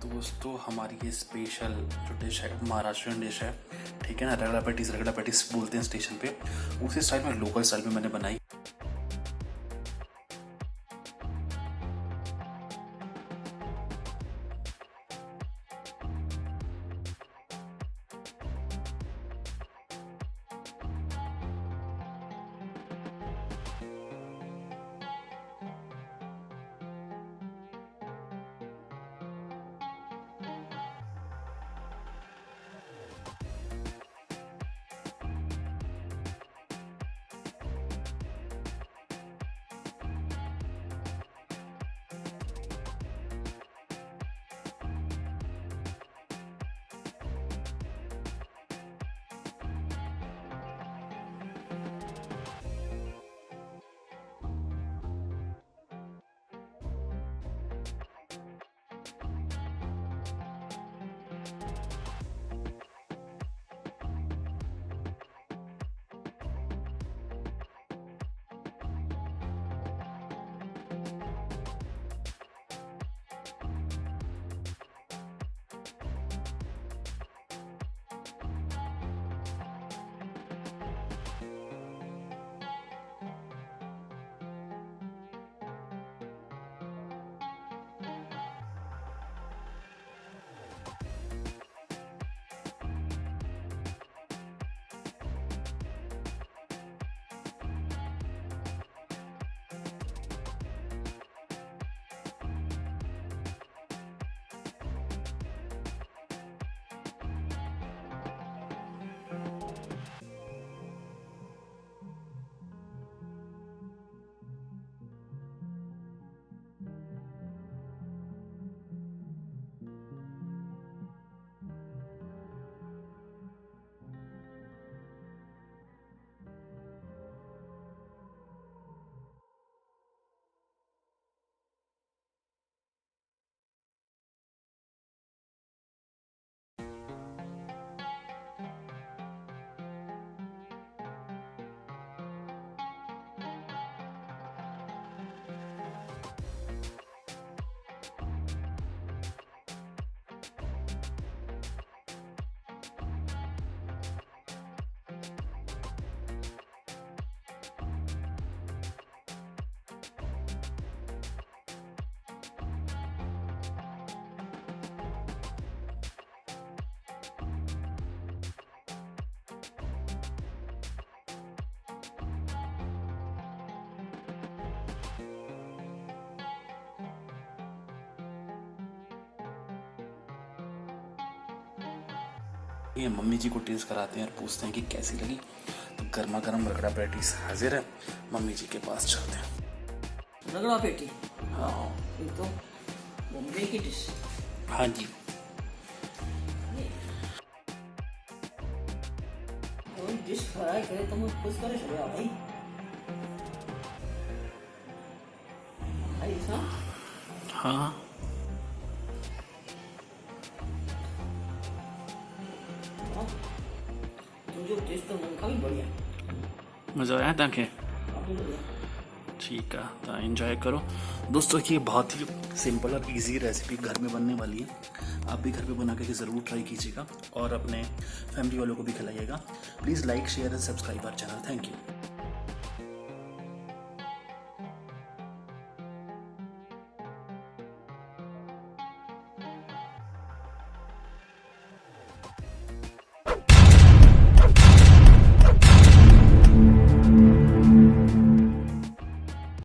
दोस्तों हमारी ये स्पेशल जो डिश है महाराष्ट्रियन डिश है, ठीक है ना, रगड़ा पैटीज बोलते हैं स्टेशन पे, उसी स्टाइल में लोकल स्टाइल में मैंने बनाई। ये मम्मी जी को टेस्ट कराते हैं और पूछते हैं कि कैसी लगी। तो गर्मा गर्म रगड़ा पैटीज हाजिर है, मम्मी जी के पास चलते हैं। रगड़ा पैटी, हाँ ये तो मुंबई की डिश। हाँ जी, कोई डिश फ्राई करे तो मुझे खुश करे चले भाई। भाई साहब, हाँ तुझे टेस्ट तो उनका भी बढ़िया, मज़ा आया तव्हांखे? काफी बढ़िया। ठीक है, तो एंजॉय करो दोस्तों। ये बहुत ही सिंपल और इजी रेसिपी घर में बनने वाली है। आप भी घर पे बना के ज़रूर ट्राई कीजिएगा और अपने फैमिली वालों को भी खिलाइएगा। Please like share and subscribe our channel. Thank you.